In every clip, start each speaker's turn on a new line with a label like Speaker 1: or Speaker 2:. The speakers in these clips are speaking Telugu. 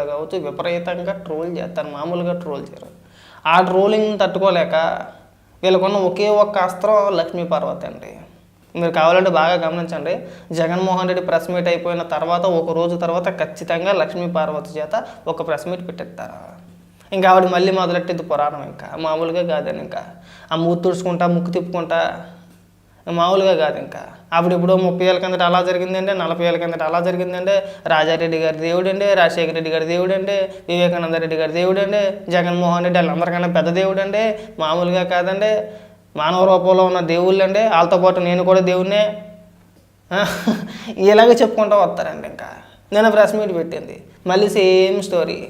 Speaker 1: మీడియాలో కావచ్చు విపరీతంగా ట్రోల్ చేస్తారు, మామూలుగా ట్రోల్ చేయరు. ఆ ట్రోలింగ్ తట్టుకోలేక వీళ్ళకున్న ఒకే ఒక్క అస్త్రం లక్ష్మీపార్వతి అండి. మీరు కావాలంటే బాగా గమనించండి, జగన్మోహన్ రెడ్డి ప్రెస్ మీట్ అయిపోయిన తర్వాత ఒక రోజు తర్వాత ఖచ్చితంగా లక్ష్మీపార్వతి చేత ఒక ప్రెస్ మీట్ పెట్టిస్తారు. ఇంకా ఆవిడ మళ్ళీ మొదలెట్టేది పురాణం, ఇంకా మామూలుగా కాదని, ఇంకా ఆ మూతి తుడుచుకుంటా ముక్కు తిప్పుకుంటా మామూలుగా కాదు. ఇంకా అప్పుడు ఇప్పుడు 30 ఏళ్ళ కిందట అలా జరిగిందండి, 40 ఏళ్ళ కిందట అలా జరిగిందండి, రాజారెడ్డి గారి దేవుడండి, రాజశేఖర రెడ్డి గారి దేవుడండి, వివేకానంద రెడ్డి గారి దేవుడండి, జగన్మోహన్ రెడ్డి వాళ్ళందరికన్నా పెద్ద దేవుడండి, మామూలుగా కాదండి, మానవ రూపంలో ఉన్న దేవుళ్ళు అండి, వాళ్ళతో పాటు నేను కూడా దేవుణ్ణే ఇలాగే చెప్పుకుంటూ వస్తారండి. ఇంకా నేను ప్రెస్ మీట్ పెట్టింది మళ్ళీ సేమ్ స్టోరీ,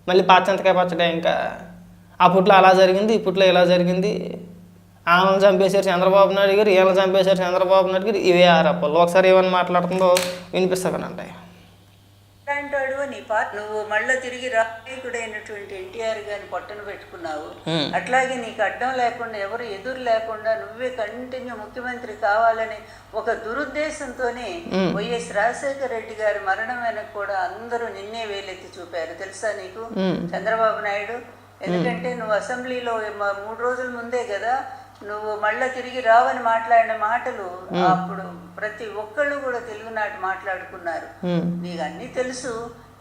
Speaker 1: మళ్ళీ పాచంతకాయ పచ్చడే. ఇంకా అప్పట్లో అలా జరిగింది, ఇప్పట్లో ఇలా జరిగింది, ఆమెను చంపేశారు చంద్రబాబు నాయుడు గారు, ఈయన చంపేశారు చంద్రబాబు నాయుడు గారు, ఇవే ఆరోపణలు. ఒకసారి ఏమని మాట్లాడుతుందో వినిపిస్తానంటే,
Speaker 2: అంటాడు నువ్వు మళ్ళీ తిరిగి రాజకీయుడైనటువంటి ఎన్టీఆర్ గారిని పొట్టన పెట్టుకున్నావు, అట్లాగే నీకు అడ్డం లేకుండా ఎవరు ఎదురు లేకుండా నువ్వే కంటిన్యూ ముఖ్యమంత్రి కావాలని ఒక దురుద్దేశంతోనే వైఎస్ రాజశేఖర రెడ్డి గారి మరణం వెనక కూడా అందరూ నిన్నే వేలెత్తి చూపారు తెలుసా నీకు చంద్రబాబు నాయుడు. ఎందుకంటే నువ్వు అసెంబ్లీలో 3 రోజుల ముందే కదా నువ్వు మళ్ళీ తిరిగి రావని మాట్లాడిన మాటలు అప్పుడు ప్రతి ఒక్కళ్ళు కూడా తెలుగునాటి మాట్లాడుకున్నారు. నీకు అన్ని తెలుసు,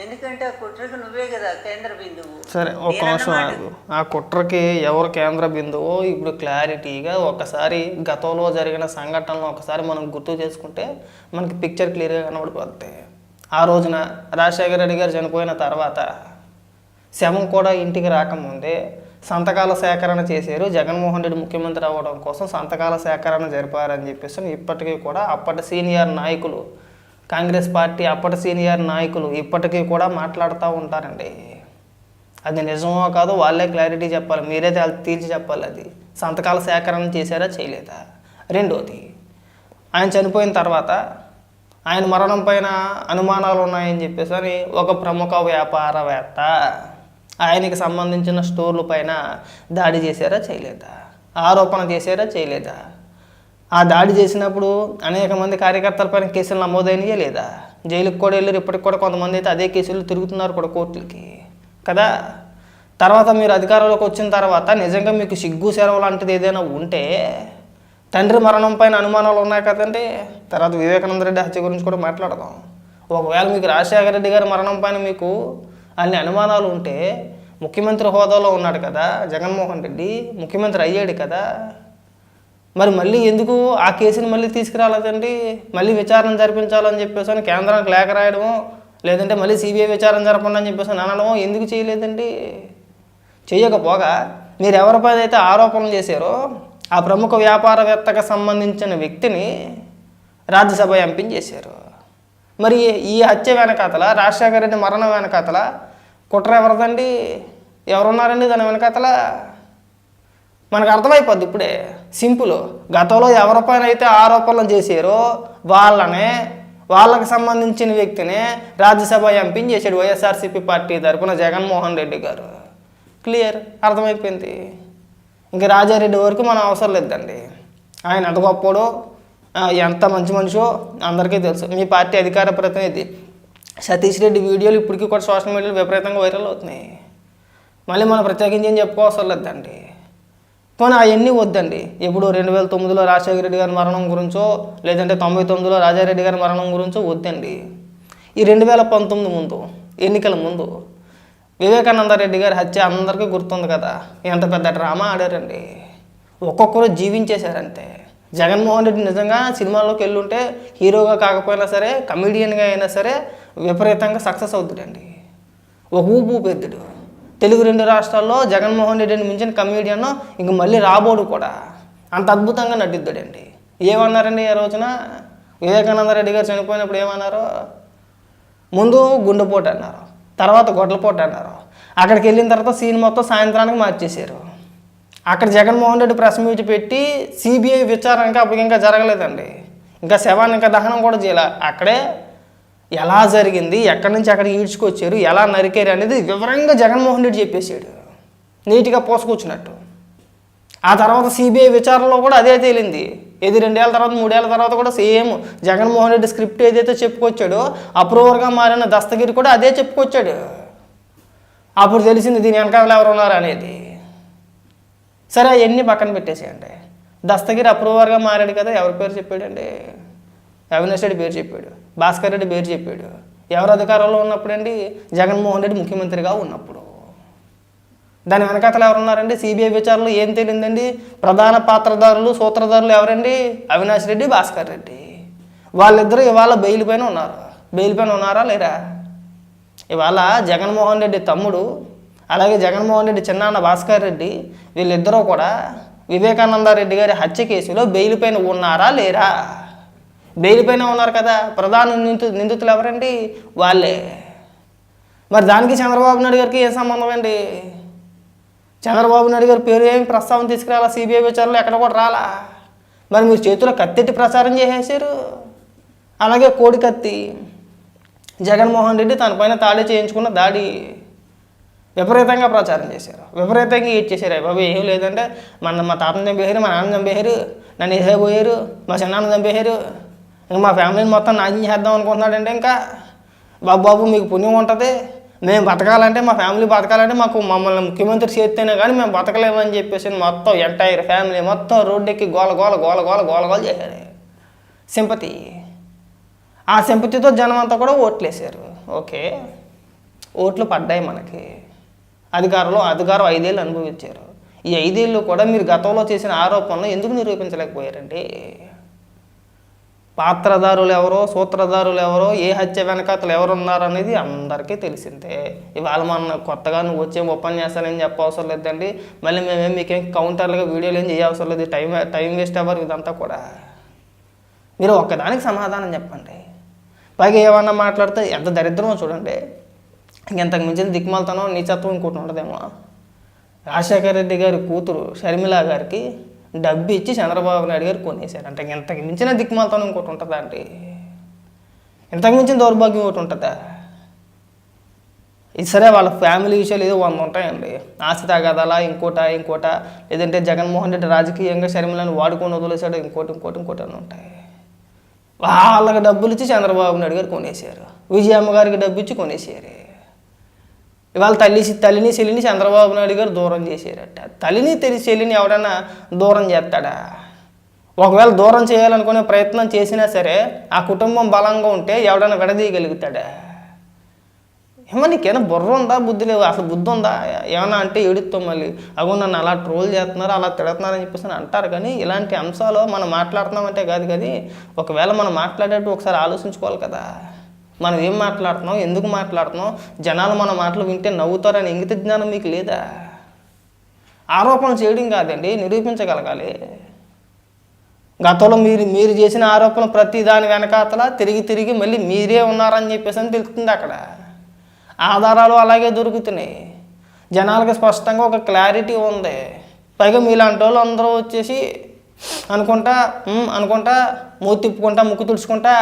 Speaker 2: ఎందుకంటే ఆ కుట్రకి నువ్వే కదా కేంద్ర బిందువు.
Speaker 1: సరే ఒక నిమిషం, ఆ కుట్రకి ఎవరు కేంద్ర బిందువో ఇప్పుడు క్లారిటీగా ఒకసారి గతంలో జరిగిన సంఘటనలు ఒకసారి మనం గుర్తు చేసుకుంటే మనకి పిక్చర్ క్లియర్గా కనబడిపోద్ది. ఆ రోజున రాజశేఖర రెడ్డి గారు చనిపోయిన తర్వాత శవం కూడా ఇంటికి రాకముందే సంతకాల సేకరణ చేశారు. జగన్మోహన్ రెడ్డి ముఖ్యమంత్రి అవ్వడం కోసం సంతకాల సేకరణ జరిపారని చెప్పేసి ఇప్పటికీ కూడా అప్పటి సీనియర్ నాయకులు, కాంగ్రెస్ పార్టీ అప్పటి సీనియర్ నాయకులు ఇప్పటికీ కూడా మాట్లాడుతూ ఉంటారండి. అది నిజమో కాదో వాళ్ళే క్లారిటీ చెప్పాలి, మీరే తీర్చి చెప్పాలి. అది సంతకాల సేకరణ చేశారా చేయలేదా. రెండోది, ఆయన చనిపోయిన తర్వాత ఆయన మరణం పైన అనుమానాలు ఉన్నాయని చెప్పేసి అని ఒక ప్రముఖ వ్యాపారవేత్త ఆయనకి సంబంధించిన స్టోర్ల పైన దాడి చేశారా చేయలేదా, ఆరోపణ చేశారా చేయలేదా. ఆ దాడి చేసినప్పుడు అనేక మంది కార్యకర్తల పైన కేసులు నమోదైనయే లేదా, జైలుకి కూడా వెళ్ళారు. ఇప్పటికి కూడా కొంతమంది అయితే అదే కేసులు తిరుగుతున్నారు కూడా కోర్టులకి కదా. తర్వాత మీరు అధికారంలోకి వచ్చిన తర్వాత నిజంగా మీకు సిగ్గు సెలవు లాంటిది ఏదైనా ఉంటే తండ్రి మరణం పైన అనుమానాలు ఉన్నాయి కదండి. తర్వాత వివేకానంద రెడ్డి హత్య గురించి కూడా మాట్లాడదాం. ఒకవేళ మీకు రాజశేఖర రెడ్డి గారి మరణం పైన మీకు అన్ని అనుమానాలు ఉంటే ముఖ్యమంత్రి హోదాలో ఉన్నాడు కదా జగన్మోహన్ రెడ్డి, ముఖ్యమంత్రి అయ్యాడు కదా, మరి మళ్ళీ ఎందుకు ఆ కేసుని మళ్ళీ తీసుకురాలేదండి. మళ్ళీ విచారణ జరిపించాలని చెప్పేసి అని కేంద్రానికి లేఖ రాయడమో లేదంటే మళ్ళీ సిబిఐ విచారణ జరపండి అని చెప్పేసి అనడమో ఎందుకు చేయలేదండి. చేయకపోగా మీరు ఎవరిపైన అయితే ఆరోపణలు చేశారో ఆ ప్రముఖ వ్యాపారవేత్తకు సంబంధించిన వ్యక్తిని రాజ్యసభ ఎంపీని చేశారు. మరి ఈ హత్య వెనకాతల, రాజశేఖర రెడ్డి మరణం వెనకాతల కుట్ర ఎవరిదండి, ఎవరున్నారండి దాని వెనకాతల? మనకు అర్థమైపోద్ది ఇప్పుడే, సింపుల్. గతంలో ఎవరిపైన అయితే ఆరోపణలు చేశారో వాళ్ళకి సంబంధించిన వ్యక్తినే రాజ్యసభ ఎంపీని చేశాడు వైఎస్ఆర్సీపీ పార్టీ తరఫున జగన్మోహన్ రెడ్డి గారు. క్లియర్, అర్థమైపోయింది. ఇంకా రాజారెడ్డి వరకు మనం అవసరం లేదండి. ఆయన ఎంత గొప్పడో ఎంత మంచి మనిషో అందరికీ తెలుసు. మీ పార్టీ అధికార ప్రతినిధి సతీష్ రెడ్డి వీడియోలు ఇప్పటికీ కూడా సోషల్ మీడియాలో విపరీతంగా వైరల్ అవుతున్నాయి. మళ్ళీ మనం ప్రత్యేకించి ఏం చెప్పుకోవసరం లేదండి. కానీ అవన్నీ వద్దండి. ఎప్పుడు 2009లో రాజశేఖర రెడ్డి గారి మరణం గురించో లేదంటే 99లో రాజారెడ్డి గారి మరణం గురించో వద్దండి. ఈ 2019 ముందు, ఎన్నికల ముందు వివేకానంద రెడ్డి గారి హత్య అందరికీ గుర్తుంది కదా. ఎంత పెద్ద డ్రామా ఆడారండి. ఒక్కొక్కరు జీవించేశారంతే. జగన్మోహన్ రెడ్డి నిజంగా సినిమాల్లోకి వెళ్ళుంటే హీరోగా కాకపోయినా సరే కమెడియన్గా అయినా సరే విపరీతంగా సక్సెస్ అవుతాడండి. ఒక ఊపెద్దుడు. తెలుగు 2 రాష్ట్రాల్లో జగన్మోహన్ రెడ్డిని మించిన కమెడియన్ ఇంక మళ్ళీ రాబోడు కూడా. అంత అద్భుతంగా నటిద్దాడండి. ఏమన్నారండి ఆ రోజున వివేకానంద రెడ్డి గారు చనిపోయినప్పుడు ఏమన్నారు? ముందు గుండెపోటు అన్నారు, తర్వాత గొడ్లపోటు అన్నారు. అక్కడికి వెళ్ళిన తర్వాత సీన్ మొత్తం సాయంత్రానికి మార్చేశారు. అక్కడ జగన్మోహన్ రెడ్డి ప్రెస్ మీట్ పెట్టి సిబిఐ విచారణ ఇంకా జరగలేదండి. ఇంకా శవాన్ని ఇంకా దహనం కూడా చేయాలి. అక్కడే ఎలా జరిగింది, ఎక్కడి నుంచి అక్కడ ఈడ్చుకొచ్చారు, ఎలా నరికారు అనేది వివరంగా జగన్మోహన్ రెడ్డి చెప్పేశాడు, నీట్గా పోసుకొచ్చినట్టు. ఆ తర్వాత సిబిఐ విచారణలో కూడా అదే తేలింది. ఇది 2 ఏళ్ళ తర్వాత 3 ఏళ్ళ తర్వాత కూడా సేమ్ జగన్మోహన్ రెడ్డి స్క్రిప్ట్ ఏదైతే చెప్పుకొచ్చాడో అప్రూవర్గా మారిన దస్తగిరి కూడా అదే చెప్పుకొచ్చాడు. అప్పుడు తెలిసింది దీని వెనకాల ఎవరు ఉన్నారు అనేది. సరే అవన్నీ పక్కన పెట్టేసేయండి. దస్తగిరి అప్రూవర్గా మారాడు కదా, ఎవరి పేరు చెప్పాడండి? అవినాష్ రెడ్డి పేరు చెప్పాడు, భాస్కర్ రెడ్డి పేరు చెప్పాడు. ఎవరు అధికారంలో ఉన్నప్పుడండి? జగన్మోహన్ రెడ్డి ముఖ్యమంత్రిగా ఉన్నప్పుడు. దాని వెనకాతలు ఎవరున్నారండి? సిబిఐ విచారణలో ఏం తేలిందండి? ప్రధాన పాత్రధారులు సూత్రధారులు ఎవరండి? అవినాష్ రెడ్డి, భాస్కర్ రెడ్డి. వాళ్ళిద్దరూ ఇవాళ బెయిల్ పైన ఉన్నారు. బెయిల్ పైన ఉన్నారా లేరా? ఇవాళ జగన్మోహన్ రెడ్డి తమ్ముడు, అలాగే జగన్మోహన్ రెడ్డి చిన్నాన్న భాస్కర్ రెడ్డి, వీళ్ళిద్దరూ కూడా వివేకానంద రెడ్డి గారి హత్య కేసులో బెయిల్ పైన ఉన్నారా లేరా? బెయిల్ పైన ఉన్నారు కదా. ప్రధాన నిందితులు ఎవరండి? వాళ్ళే. మరి దానికి చంద్రబాబు నాయుడు గారికి ఏం సంబంధం అండి? చంద్రబాబు నాయుడు గారి పేరు ఏమి ప్రస్తావన తీసుకురాలా సిబిఐ విచారణలో, ఎక్కడ కూడా రాలా. మరి మీరు చేతిలో కత్తెట్టి ప్రచారం చేసేసారు. అలాగే కోడి కత్తి, జగన్మోహన్ రెడ్డి తన పైన తాళి చేయించుకున్న దాడి విపరీతంగా ప్రచారం చేశారు, విపరీతంగా ఇచ్చేసారు. బాబు ఏం లేదంటే మా తాతను చంపేశారు, మా నాన్న చంపేశారు, నన్ను వేసేపోయారు, మా చిన్నాన్న చంపేశారు, ఇంకా మా ఫ్యామిలీని మొత్తం నాశనం చేద్దాం అనుకుంటున్నాడంటే ఇంకా బాబు మీకు పుణ్యం ఉంటుంది, మేము బతకాలంటే మా ఫ్యామిలీ బతకాలంటే మమ్మల్ని ముఖ్యమంత్రి చేస్తేనే కానీ మేము బతకలేమని చెప్పేసి మొత్తం ఎంటైర్ ఫ్యామిలీ మొత్తం రోడ్డెక్కి గోల గోల గోల గోల గోల గోల చేశారు. సింపతి. ఆ సింపతితో జనం అంతా కూడా ఓట్లు వేసారు. ఓకే, ఓట్లు పడ్డాయి మనకి. అధికారం 5 ఏళ్ళు అనుభవించారు. ఈ 5 ఏళ్ళు కూడా మీరు గతంలో చేసిన ఆరోపణలు ఎందుకు నిరూపించలేకపోయారండి? పాత్రధారులు ఎవరో, సూత్రధారులు ఎవరో, ఏ హత్య వెనకాతలు ఎవరున్నారు అనేది అందరికీ తెలిసిందే. ఇవాళ మన కొత్తగా నువ్వు వచ్చే ఉపన్యాసాలు చెప్పవసరం లేదండి. మళ్ళీ మేమేం మీకేం కౌంటర్లుగా వీడియోలు ఏం చేయవసరం లేదు. టైం వేస్ట్ అవ్వరు ఇదంతా కూడా. మీరు ఒక్కదానికి సమాధానం చెప్పండి. పైగా ఏమన్నా మాట్లాడితే ఎంత దరిద్రమో చూడండి. ఇంతకు మించిన దిక్మాలతనం నీచత్వం ఇంకోటి ఉండదేమో. రాజశేఖర రెడ్డి గారి కూతురు షర్మిల గారికి డబ్బు ఇచ్చి చంద్రబాబు నాయుడు గారు కొనేశారు. అంటే ఇంతకు మించిన దిక్మాలతనం ఇంకోటి ఉంటుందా అండి? ఇంతకు మించిన దౌర్భాగ్యం ఒకటి ఉంటుందా? ఇది సరే, వాళ్ళ ఫ్యామిలీ విషయాలు ఏదో 100 ఉంటాయండి. ఆస్తి తగాదాలా, ఇంకోట లేదంటే జగన్మోహన్ రెడ్డి రాజకీయంగా షర్మిలను వాడుకొని వదిలేశాడు, ఇంకోటి అని ఉంటాయి. వాళ్ళకి డబ్బులు ఇచ్చి చంద్రబాబు నాయుడు గారు కొనేశారు. విజయమ్మ గారికి డబ్బు ఇచ్చి కొనేసారు. ఇవాళ తల్లిని చెల్లిని చంద్రబాబు నాయుడు గారు దూరం చేశారట. తల్లిని చెల్లిని ఎవడన్నా దూరం చేస్తాడా? ఒకవేళ దూరం చేయాలనుకునే ప్రయత్నం చేసినా సరే ఆ కుటుంబం బలంగా ఉంటే ఎవడన్నా విడదీయగలుగుతాడా? ఏమన్నా నీకేమైనా బుర్ర ఉందా, బుద్ధి లేవు? అసలు బుద్ధి ఉందా? ఏమన్నా అంటే ఏడుస్తాం మళ్ళీ, అగో నన్ను అలా ట్రోల్ చేస్తున్నారు, అలా తిడుతున్నారని చెప్పేసి అంటారు. కానీ ఇలాంటి అంశాలు మనం మాట్లాడుతున్నామంటే కాదు కానీ ఒకవేళ మనం మాట్లాడేటప్పుడు ఒకసారి ఆలోచించుకోవాలి కదా. మనం ఏం మాట్లాడుతున్నాం, ఎందుకు మాట్లాడుతున్నాం, జనాలు మన మాటలు వింటే నవ్వుతారని ఇంగిత జ్ఞానం మీకు లేదా? ఆరోపణలు చేయడం కాదండి, నిరూపించగలగాలి. గతంలో మీరు చేసిన ఆరోపణ ప్రతి దాని వెనకాతల తిరిగి మళ్ళీ మీరే ఉన్నారని చెప్పేసి అని తెలుస్తుంది. అక్కడ ఆధారాలు అలాగే దొరుకుతున్నాయి. జనాలకు స్పష్టంగా ఒక క్లారిటీ ఉంది. పైగా మీలాంటి వాళ్ళు అందరూ వచ్చేసి అనుకుంటా మూతి తిప్పుకుంటా ముక్కు తుడుచుకుంటా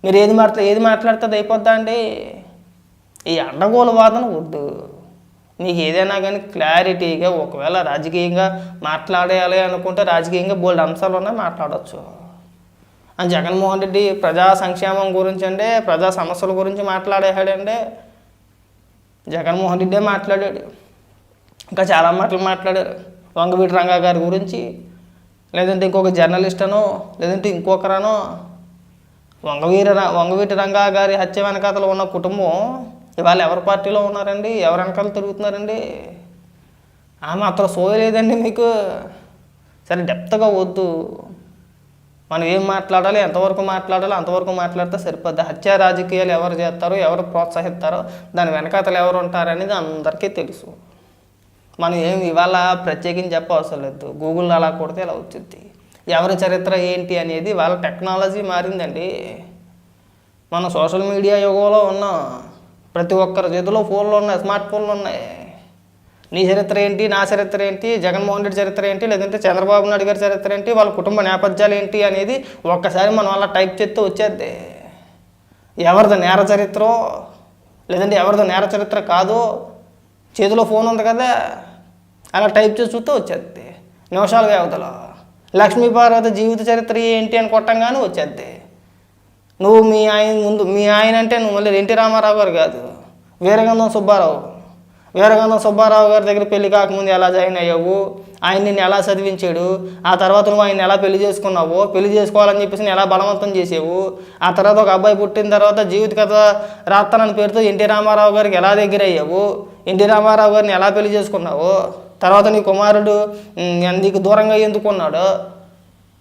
Speaker 1: మీరు ఏది మాట్లాడితే అది అయిపోద్దా అండి? ఈ అడ్డగోలు వాదన వద్దు. మీకు ఏదైనా కానీ క్లారిటీగా ఒకవేళ రాజకీయంగా మాట్లాడేయాలి అనుకుంటే రాజకీయంగా బోల్డ్ అంశాలు ఉన్నాయి, మాట్లాడవచ్చు. అని జగన్మోహన్ రెడ్డి ప్రజా సంక్షేమం గురించి అంటే ప్రజా సమస్యల గురించి మాట్లాడేశాడంటే జగన్మోహన్ రెడ్డే మాట్లాడాడు. ఇంకా చాలా మాటలు మాట్లాడారు. వంగవీటి రంగా గారి గురించి, లేదంటే ఇంకొక జర్నలిస్ట్ అనో, లేదంటే ఇంకొకరనో. వంగవీటి రంగా గారి హత్య వెనకాతలో ఉన్న కుటుంబం ఇవాళ ఎవరి పార్టీలో ఉన్నారండి? ఎవరి వెనకాల తిరుగుతున్నారండి? ఆ మాత్రం సోయలేదండి మీకు. సరే, డెప్త్గా వద్దు. మనం ఏం మాట్లాడాలి, ఎంతవరకు మాట్లాడాలి అంతవరకు మాట్లాడితే సరిపోద్ది. హత్య రాజకీయాలు ఎవరు చేస్తారో, ఎవరు ప్రోత్సహిస్తారో, దాని వెనకాతలు ఎవరు ఉంటారనేది అందరికీ తెలుసు. మనం ఏం ఇవాళ ప్రత్యేకించి చెప్పవసరం లేదు. గూగుల్లో అలా కొడితే ఇలా వచ్చింది. ఎవరి చరిత్ర ఏంటి అనేది వాళ్ళ టెక్నాలజీ మారిందండి. మనం సోషల్ మీడియా యుగంలో ఉన్నాం. ప్రతి ఒక్కరి చేతిలో ఫోన్లు ఉన్నాయి, స్మార్ట్ ఫోన్లు ఉన్నాయి. నీ చరిత్ర ఏంటి, నా చరిత్ర ఏంటి, జగన్మోహన్ రెడ్డి చరిత్ర ఏంటి, లేదంటే చంద్రబాబు నాయుడు గారి చరిత్ర ఏంటి, వాళ్ళ కుటుంబ నేపథ్యాలు ఏంటి అనేది ఒక్కసారి మనం అలా టైప్ చేస్తే వచ్చేద్ది. ఎవరిది నేర చరిత్రో లేదంటే ఎవరిది నేర చరిత్ర కాదో చేతిలో ఫోన్ ఉంది కదా, అలా టైప్ చేసి చూస్తే వచ్చేద్ది నిమిషాల వ్యవధిలో. లక్ష్మీపార్వతి జీవిత చరిత్ర ఏంటి అని కొట్టంగానే వచ్చేద్ది. నువ్వు మీ ఆయన అంటే నువ్వు మళ్ళీ ఎన్టీ రామారావు గారు కాదు, వీరగంధం సుబ్బారావు. వీరగంధం సుబ్బారావు గారి దగ్గర పెళ్లి కాకముందు ఎలా జాయిన్ అయ్యావు, ఆయన నిన్ను ఎలా చదివించాడు, ఆ తర్వాత నువ్వు ఆయన ఎలా పెళ్లి చేసుకున్నావు, పెళ్లి చేసుకోవాలని చెప్పేసి నేను ఎలా బలవంతం చేసావు, ఆ తర్వాత ఒక అబ్బాయి పుట్టిన తర్వాత జీవిత కథ రాస్తానని పేరుతో ఎన్టీ రామారావు గారికి ఎలా దగ్గర అయ్యావు, ఎన్టీ రామారావు గారిని ఎలా పెళ్లి చేసుకున్నావు, తర్వాత నీ కుమారుడు నీకు దూరంగా ఎందుకున్నాడు,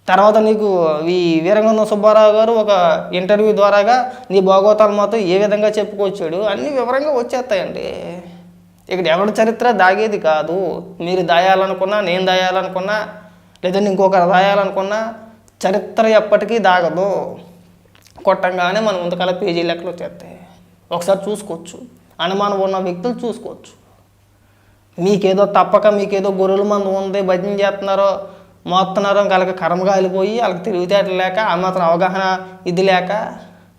Speaker 1: తర్వాత నీకు ఈ వీరగంధం సుబ్బారావు గారు ఒక ఇంటర్వ్యూ ద్వారాగా నీ భోగవతాలు మొత్తం ఏ విధంగా చెప్పుకొచ్చాడు అన్నీ వివరంగా వచ్చేస్తాయండి. ఇక్కడ ఎవరి చరిత్ర దాగేది కాదు. మీరు దాయాలనుకున్నా, నేను దాయాలనుకున్నా, లేదంటే ఇంకొకరు దాయాలనుకున్నా చరిత్ర ఎప్పటికీ దాగదు. కొట్టంగానే మన ముందుకాల పేజీ లెక్కలు వచ్చేస్తాయి. ఒకసారి చూసుకోవచ్చు, అనుమానం ఉన్న వ్యక్తులు చూసుకోవచ్చు. మీకేదో తప్పక మీకేదో గొర్రెల మందు ఉంది, భజన చేస్తున్నారో మోస్తున్నారో వాళ్ళకి కర్మ కాలిపోయి వాళ్ళకి తెలివితేటలు లేక ఆ మాత్రం అవగాహన ఇది లేక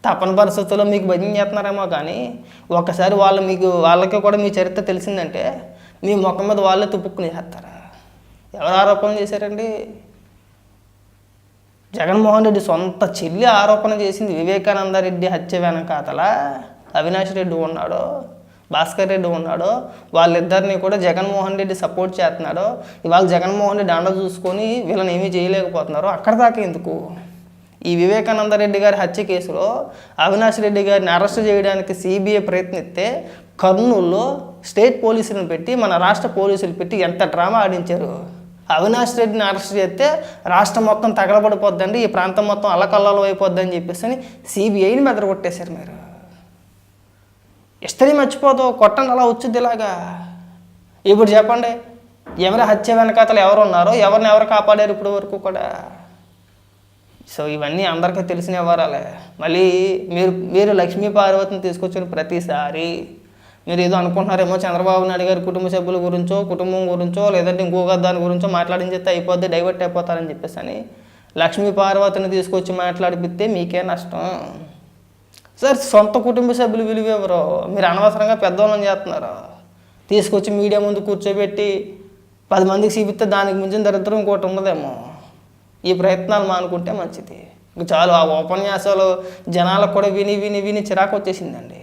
Speaker 1: తప్పని పరిస్థితుల్లో మీకు భజన చేస్తున్నారేమో, కానీ ఒక్కసారి వాళ్ళకి కూడా మీ చరిత్ర తెలిసిందంటే మీ ముఖం మీద వాళ్ళే తుప్పుకుని చేస్తారా? ఎవరు ఆరోపణ చేశారండి? జగన్మోహన్ రెడ్డి సొంత చెల్లి ఆరోపణ చేసింది. వివేకానంద రెడ్డి హత్య వెనకాతల అవినాష్ రెడ్డి ఉన్నాడు, భాస్కర్ రెడ్డి ఉన్నాడు. వాళ్ళిద్దరిని కూడా జగన్మోహన్ రెడ్డి సపోర్ట్ చేస్తున్నాడు. ఇవాళ జగన్మోహన్ రెడ్డి అండ చూసుకొని వీళ్ళని ఏమీ చేయలేకపోతున్నారు. అక్కడ దాకా ఎందుకు? ఈ వివేకానంద రెడ్డి గారి హత్య కేసులో అవినాష్ రెడ్డి గారిని అరెస్ట్ చేయడానికి సిబిఐ ప్రయత్నిస్తే కర్నూలులో స్టేట్ పోలీసులను పెట్టి మన రాష్ట్ర పోలీసులు పెట్టి ఎంత డ్రామా ఆడించారు. అవినాష్ రెడ్డిని అరెస్ట్ చేస్తే రాష్ట్రం మొత్తం తగలబడిపోద్దండి, ఈ ప్రాంతం మొత్తం అల్లకల్లలో అయిపోద్దని చెప్పేసి సిబిఐని మెదరగొట్టేశారు. మీరు ఇస్తరీ మర్చిపోతావు, కొట్టండి అలా వచ్చింది ఇలాగా. ఇప్పుడు చెప్పండి, ఎవరి హత్య వెనకాతలు ఎవరు ఉన్నారో, ఎవరిని ఎవరు కాపాడారు ఇప్పటి వరకు కూడా? సో ఇవన్నీ అందరికీ తెలిసిన వివరాలే. మళ్ళీ మీరు లక్ష్మీ పార్వతిని తీసుకొచ్చిన ప్రతిసారి మీరు ఏదో అనుకుంటున్నారేమో, చంద్రబాబు నాయుడు గారి కుటుంబ సభ్యుల గురించో, కుటుంబం గురించో, లేదంటే ఇంకొక దాని గురించో మాట్లాడించేస్తే అయిపోద్ది, డైవర్ట్ అయిపోతారని చెప్పేసి అని లక్ష్మీ పార్వతిని తీసుకొచ్చి మాట్లాడిపిస్తే మీకే నష్టం. సార్ సొంత కుటుంబ సభ్యులు విలువ ఎవరో మీరు అనవసరంగా పెద్దవాళ్ళని చేస్తున్నారు. తీసుకొచ్చి మీడియా ముందు కూర్చోబెట్టి 10 మందికి చూపిస్తే దానికి మించిన దరిద్రం ఇంకోటి ఉండదేమో. ఈ ప్రయత్నాలు మానుకుంటే మంచిది. ఇంక చాలు, ఆ ఉపన్యాసాలు జనాలకు కూడా విని చిరాకు వచ్చేసిందండి.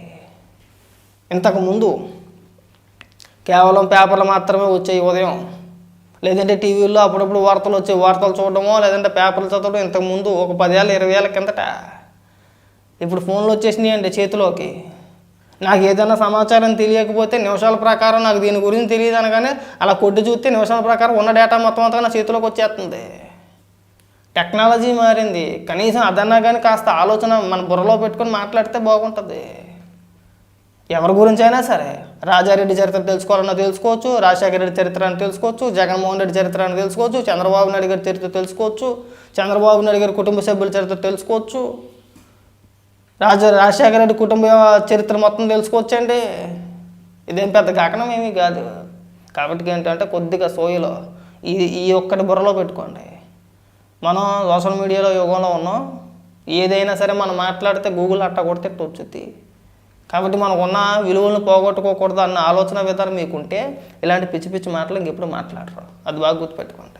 Speaker 1: ఇంతకుముందు కేవలం పేపర్లు మాత్రమే వచ్చాయి ఉదయం, లేదంటే టీవీల్లో అప్పుడప్పుడు వార్తలు వచ్చాయి, వార్తలు చూడడమో లేదంటే పేపర్లు చదవడం. ఇంతకుముందు ఒక 10 ఏళ్ళ 20 ఏళ్ళ కిందట. ఇప్పుడు ఫోన్లు వచ్చేసినాయి అండి చేతిలోకి. నాకు ఏదైనా సమాచారం తెలియకపోతే నిమిషాల ప్రకారం నాకు దీని గురించి తెలియదు అనగానే అలా కొట్టి చూస్తే నిమిషాల ప్రకారం ఉన్న డేటా మొత్తం అంతా నా చేతిలోకి వచ్చేస్తుంది. టెక్నాలజీ మారింది, కనీసం అదన్నా కానీ కాస్త ఆలోచన మన బుర్రలో పెట్టుకొని మాట్లాడితే బాగుంటుంది. ఎవరి గురించి అయినా సరే, రాజారెడ్డి చరిత్ర తెలుసుకోవాలన్నా తెలుసుకోవచ్చు, రాజశేఖర రెడ్డి చరిత్ర అని తెలుసుకోవచ్చు, జగన్మోహన్ రెడ్డి చరిత్ర అని తెలుసుకోవచ్చు, చంద్రబాబు నాయుడు గారి చరిత్ర తెలుసుకోవచ్చు, చంద్రబాబు నాయుడు గారి కుటుంబ సభ్యుల చరిత్ర తెలుసుకోవచ్చు, రాజశేఖర రెడ్డి కుటుంబ చరిత్ర మొత్తం తెలుసుకోవచ్చండి. ఇదేం పెద్ద గగనం ఏమీ కాదు. కాబట్టి ఏంటంటే కొద్దిగా సోయిలో ఈ ఒక్కటి బుర్రలో పెట్టుకోండి. మనం సోషల్ మీడియాలో యుగంలో ఉన్నాం. ఏదైనా సరే మనం మాట్లాడితే గూగుల్ అట్ట కొడితే వచ్చుద్ది. కాబట్టి మనకున్న విలువలను పోగొట్టుకోకూడదు అన్న ఆలోచన విధానం మీకుంటే ఇలాంటి పిచ్చి పిచ్చి మాటలు ఇంకెప్పుడు మాట్లాడరు. అది బాగా గుర్తుపెట్టుకోండి.